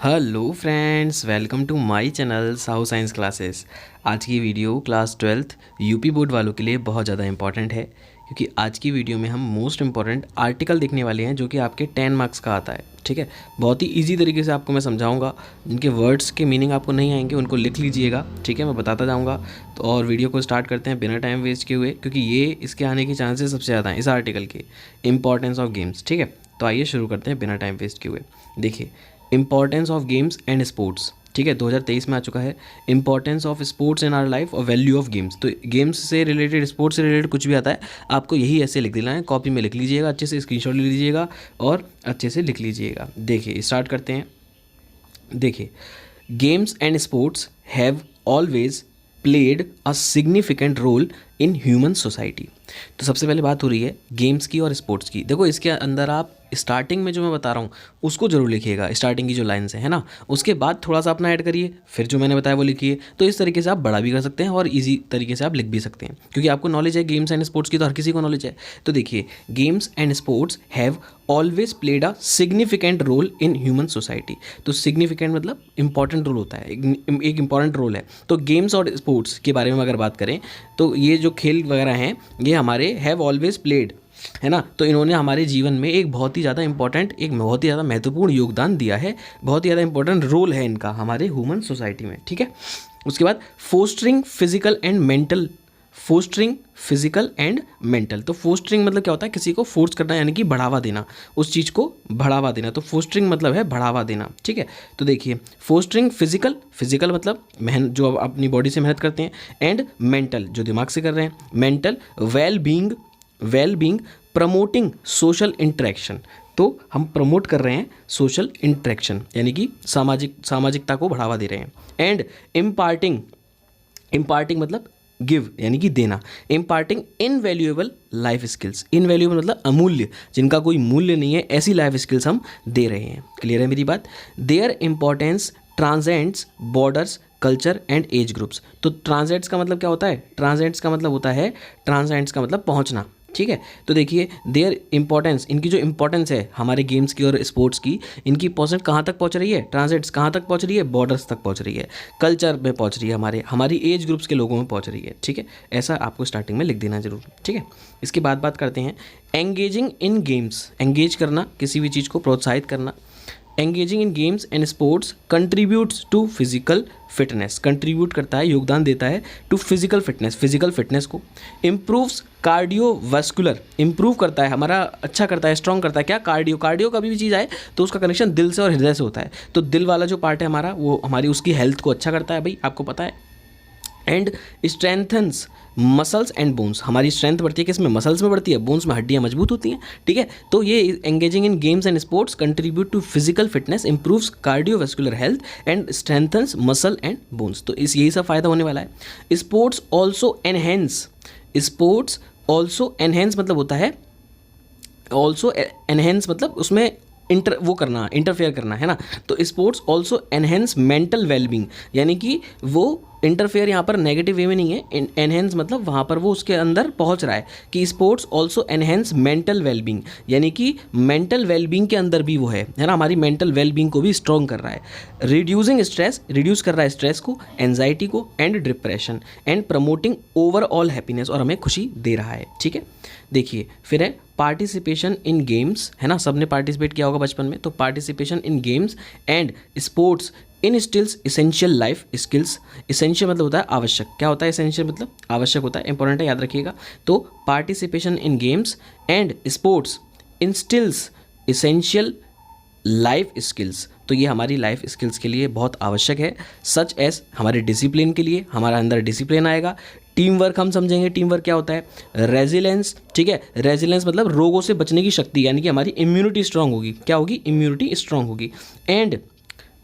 Hello friends, welcome to my channel Sahu science classes. आज की video class 12th UP board वालों के लिए बहुत ज़्यादा इंपॉर्टेंट है, क्योंकि आज की वीडियो में हम मोस्ट इंपॉर्टेंट आर्टिकल देखने वाले हैं जो कि आपके 10 मार्क्स का आता है। ठीक है, बहुत ही इजी तरीके से आपको मैं समझाऊंगा। जिनके वर्ड्स के मीनिंग आपको नहीं आएंगे उनको लिख लीजिएगा, ठीक है, मैं बताता जाऊँगा। तो और वीडियो को स्टार्ट करते हैं बिना टाइम वेस्ट किए हुए, क्योंकि ये इसके आने के चांसेस सबसे ज़्यादा हैं इस आर्टिकल के, इंपॉर्टेंस ऑफ गेम्स। ठीक है, तो आइए शुरू करते हैं बिना टाइम वेस्ट किए हुए। देखिए, importance of games and sports. ठीक है, 2023 में आ चुका है। Importance of sports in our life और वैल्यू ऑफ गेम्स। तो गेम्स से रिलेटेड, स्पोर्ट्स से रिलेटेड कुछ भी आता है आपको यही ऐसे लिख देना है, कॉपी में लिख लीजिएगा, अच्छे से स्क्रीनशॉट ले लीजिएगा और अच्छे से लिख लीजिएगा। देखिए स्टार्ट करते हैं। देखिए, games and sports have always played a significant role in human society. तो सबसे पहले बात हो रही है गेम्स की और स्पोर्ट्स की। देखो, इसके अंदर आप स्टार्टिंग में जो मैं बता रहा हूँ उसको जरूर लिखिएगा, स्टार्टिंग की जो लाइन्स है ना, उसके बाद थोड़ा सा अपना ऐड करिए, फिर जो मैंने बताया वो लिखिए। तो इस तरीके से आप बड़ा भी कर सकते हैं और इजी तरीके से आप लिख भी सकते हैं, क्योंकि आपको नॉलेज है गेम्स एंड स्पोर्ट्स की, तो हर किसी को नॉलेज है। तो देखिए, games and sports have always played a significant role in human society. तो सिग्निफिकेंट मतलब इंपॉर्टेंट रोल होता है, एक इंपॉर्टेंट रोल है। तो गेम्स और स्पोर्ट्स के बारे में अगर बात करें तो ये जो खेल वगैरह हैं ये हमारे हैव ऑलवेज प्लेड, है ना, तो इन्होंने हमारे जीवन में एक बहुत ही ज़्यादा इंपॉर्टेंट, एक बहुत ही ज़्यादा महत्वपूर्ण योगदान दिया है, बहुत ही ज़्यादा इंपॉर्टेंट रोल है इनका हमारे ह्यूमन सोसाइटी में। ठीक है, उसके बाद fostering physical and mental. Fostering physical and mental, तो फोस्टरिंग मतलब क्या होता है, किसी को फोर्स करना, यानी कि बढ़ावा देना, उस चीज़ को बढ़ावा देना। तो फोस्टरिंग मतलब है बढ़ावा देना। ठीक है, तो देखिए, फोस्टरिंग फिजिकल, फिजिकल मतलब मेहनत, जो अपनी बॉडी से मेहनत करते हैं, एंड मेंटल जो दिमाग से कर रहे हैं, mental well being promoting social interaction. तो हम प्रमोट कर रहे हैं सोशल इंटरेक्शन, यानी कि सामाजिकता को बढ़ावा दे रहे हैं। एंड इम्पार्टिंग मतलब गिव, यानी कि देना। Imparting invaluable life skills, invaluable मतलब अमूल्य, जिनका कोई मूल्य नहीं है, ऐसी लाइफ स्किल्स हम दे रहे हैं। क्लियर है मेरी बात? Their importance transcends borders culture and age groups. तो ट्रांसेंड्स का मतलब क्या होता है? ट्रांसेंड्स का मतलब होता है, ट्रांसेंड्स का मतलब पहुंचना। ठीक है, तो देखिए, देयर इंपॉर्टेंस, इनकी जो इंपॉर्टेंस है हमारे गेम्स की और स्पोर्ट्स की, इनकी इंपॉर्टेंस कहाँ तक पहुँच रही है? ट्रांसेट्स कहाँ तक पहुँच रही है? बॉर्डर्स तक पहुँच रही है, कल्चर में पहुँच रही है, हमारी एज ग्रुप्स के लोगों में पहुँच रही है। ठीक है, ऐसा आपको स्टार्टिंग में लिख देना जरूर। ठीक है, इसके बाद बात करते हैं एंगेजिंग इन गेम्स। एंगेज करना, किसी भी चीज़ को प्रोत्साहित करना। Engaging in games and sports contributes to physical fitness, contribute करता है, योगदान देता है टू फिजिकल फिटनेस को। इम्प्रूव्स कार्डियोवास्कुलर, इम्प्रूव करता है हमारा, अच्छा करता है, स्ट्रॉन्ग करता है। क्या? कार्डियो कभी भी चीज़ आए तो उसका कनेक्शन दिल से और हृदय से होता है, तो दिल वाला जो पार्ट है हमारा, वो हमारी उसकी हेल्थ को अच्छा करता है, भाई आपको पता है। And strengthens muscles and bones, हमारी स्ट्रेंथ बढ़ती है किसमें? मसल्स में बढ़ती है, बोन्स में हड्डियाँ मजबूत होती हैं। ठीक है, तो ये engaging in games and sports contribute to physical fitness, improves cardiovascular health and strengthens muscle and bones. तो इस यही सब फायदा होने वाला है। स्पोर्ट्स ऑल्सो एनहेंस मतलब होता है, ऑल्सो एनहेंस मतलब उसमें इंटरफेयर करना, है ना। तो sports also enhance mental wellbeing, यानी कि वो इंटरफेयर यहाँ पर नेगेटिव वे में नहीं है, एनहेंस मतलब वहाँ पर वो उसके अंदर पहुँच रहा है कि sports also enhance mental wellbeing, यानी कि मेंटल वेलबींग के अंदर भी वो है ना, हमारी मेंटल वेलबींग को भी स्ट्रॉन्ग कर रहा है। रिड्यूसिंग स्ट्रेस, रिड्यूस कर रहा है स्ट्रेस को, एंजाइटी को, and depression, and promoting overall happiness, और हमें खुशी दे रहा है। ठीक है, देखिए फिर है पार्टिसिपेशन इन गेम्स, है ना, सबने पार्टिसिपेट किया होगा बचपन में, तो participation in games and sports in stills essential life skills. Essential मतलब होता है आवश्यक, क्या होता है इसेंशियल मतलब? आवश्यक होता है, इंपॉर्टेंट है, याद रखिएगा। तो participation in games and sports instils essential life skills, तो ये हमारी लाइफ स्किल्स के लिए बहुत आवश्यक है। सच एज हमारे डिसिप्लिन के लिए, हमारा अंदर डिसिप्लिन आएगा। टीम वर्क हम समझेंगे, टीम वर्क क्या होता है? रेजिलेंस, ठीक है, रेजिलेंस मतलब रोगों से बचने की शक्ति, यानी कि हमारी इम्यूनिटी स्ट्रांग होगी। क्या होगी? इम्यूनिटी स्ट्रांग होगी। एंड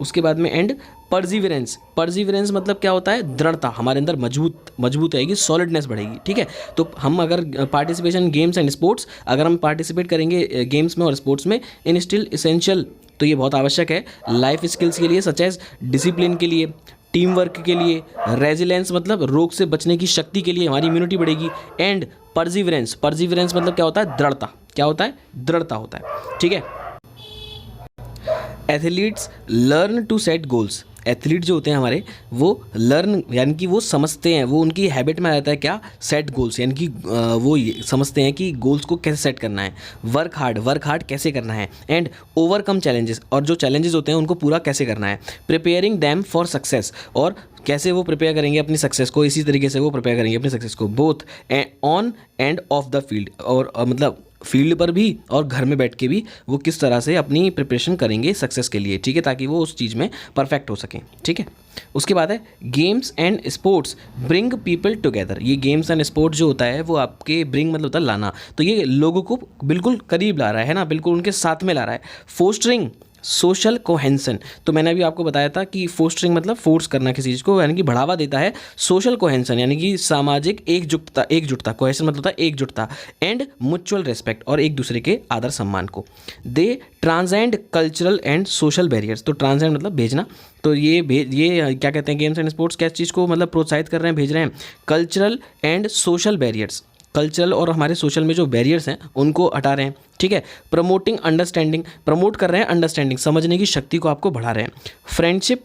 उसके बाद में एंड परजीवरेंस मतलब क्या होता है? दृढ़ता, हमारे अंदर मजबूत आएगी, सॉलिडनेस बढ़ेगी। ठीक है, तो हम अगर पार्टिसिपेशन गेम्स एंड स्पोर्ट्स, अगर हम पार्टिसिपेट करेंगे गेम्स में और स्पोर्ट्स में, इन स्टिल इसेंशियल, तो ये बहुत आवश्यक है लाइफ स्किल्स के लिए, सच एज डिसिप्लिन के लिए, टीम वर्क के लिए, रेजिलेंस मतलब रोग से बचने की शक्ति के लिए, हमारी इम्यूनिटी बढ़ेगी। एंड परजीवरेंस मतलब क्या होता है? दृढ़ता, क्या होता है? दृढ़ता होता है। ठीक है, athletes learn to set goals. Athlete जो होते हैं हमारे वो लर्न यानी कि वो समझते हैं, वो उनकी हैबिट में आ जाता है क्या, सेट गोल्स, यानी कि वो ये समझते हैं कि गोल्स को कैसे सेट करना है, वर्क हार्ड कैसे करना है, एंड ओवरकम चैलेंजेस, और जो चैलेंजेस होते हैं उनको पूरा कैसे करना है, प्रिपेयरिंग दैम फॉर सक्सेस, और कैसे वो प्रिपेयर करेंगे अपनी सक्सेस को, इसी तरीके से वो प्रिपेयर करेंगे अपनी सक्सेस को both on end of the field, और मतलब फील्ड पर भी और घर में बैठ के भी वो किस तरह से अपनी प्रिपरेशन करेंगे सक्सेस के लिए, ठीक है, ताकि वो उस चीज़ में परफेक्ट हो सकें, ठीक है। उसके बाद है games and sports bring people together. ये गेम्स एंड स्पोर्ट्स जो होता है वो आपके ब्रिंग मतलब होता है लाना, तो ये लोगों को बिल्कुल करीब ला रहा है ना, बिल्कुल उनके साथ में ला रहा है। फोस्टरिंग सोशल कोहेंसन, तो मैंने अभी आपको बताया था कि फोस्टरिंग मतलब फोर्स करना किसी चीज़ को, यानी कि बढ़ावा देता है। सोशल कोहेंसन यानी कि सामाजिक एकजुटता कोहेंसन मतलब होता है एकजुटता, एंड म्यूचुअल रिस्पेक्ट, और एक दूसरे के आदर सम्मान को। They transcend cultural and social barriers, तो ट्रांसेंड मतलब भेजना, तो ये क्या कहते हैं, गेम्स एंड स्पोर्ट्स क्या चीज़ को मतलब प्रोत्साहित कर रहे हैं, भेज रहे हैं, cultural and social barriers, cultural और हमारे सोशल में जो बैरियर्स हैं उनको हटा रहे हैं, ठीक है। प्रमोटिंग अंडरस्टैंडिंग, प्रमोट कर रहे हैं अंडरस्टैंडिंग, समझने की शक्ति को आपको बढ़ा रहे हैं। फ्रेंडशिप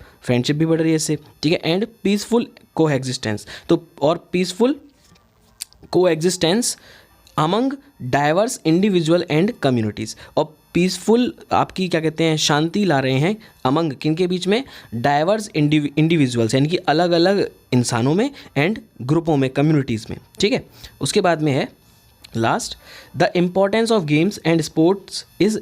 भी बढ़ रही है इससे, ठीक है। एंड पीसफुल को एग्जिस्टेंस, तो और पीसफुल को existence among diverse individual and communities, और पीसफुल आपकी क्या कहते हैं शांति ला रहे हैं अमंग किन के बीच में, डाइवर्स इंडिविजुअल्स यानी कि अलग अलग इंसानों में, एंड ग्रुपों में, कम्युनिटीज़ में, ठीक है। उसके बाद में है last, the importance of games and sports is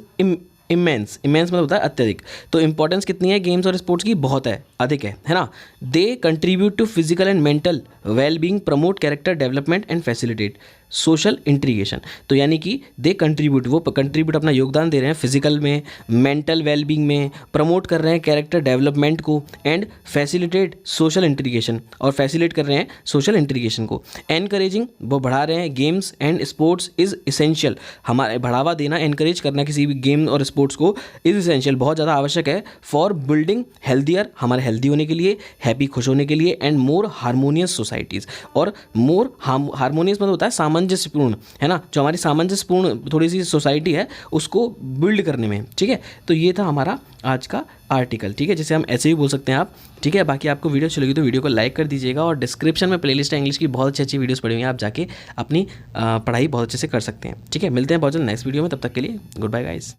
immense मतलब होता है अत्यधिक, तो इंपॉर्टेंस कितनी है गेम्स और स्पोर्ट्स की, बहुत है, अधिक है ना। They contribute to physical and mental well being, promote character development and facilitate social integration, तो यानी कि दे कंट्रीब्यूट, वो कंट्रीब्यूट अपना योगदान दे रहे हैं फिजिकल में, मेंटल वेलबींग में, प्रमोट कर रहे हैं कैरेक्टर डेवलपमेंट को, एंड फैसिलिटेट सोशल इंटीग्रेशन, और फैसिलिटेट कर रहे हैं सोशल इंटीग्रेशन को। एनकरेजिंग, वो बढ़ा रहे हैं games and sports is essential, हमारे बढ़ावा देना, एनकरेज करना किसी भी गेम और स्पोर्ट्स को इज़ इसेंशियल, बहुत ज़्यादा आवश्यक है, फॉर बिल्डिंग हेल्दियर, हमारे हेल्दी होने के लिए, हैप्पी खुश होने के लिए, एंड मोर हारमोनियस सोसाइटीज़, और मोर हारमोनियस मतलब होता है सामंजस्यपूर्ण, है ना, जो हमारी सामंजस्यपूर्ण थोड़ी सी सोसाइटी है उसको बिल्ड करने में, ठीक है। तो ये था हमारा आज का आर्टिकल, ठीक है, जिसे हम ऐसे भी बोल सकते हैं आप, ठीक है। बाकी आपको वीडियो अच्छी लगी तो वीडियो को लाइक कर दीजिएगा, और डिस्क्रिप्शन में प्लेलिस्ट है इंग्लिश की, बहुत अच्छी वीडियोस पड़ी हुई हैं, आप जाके अपनी पढ़ाई बहुत अच्छे से कर सकते हैं, ठीक है। मिलते हैं बहुत जल्द नेक्स्ट वीडियो में, तब तक के लिए गुड बाय गाइस।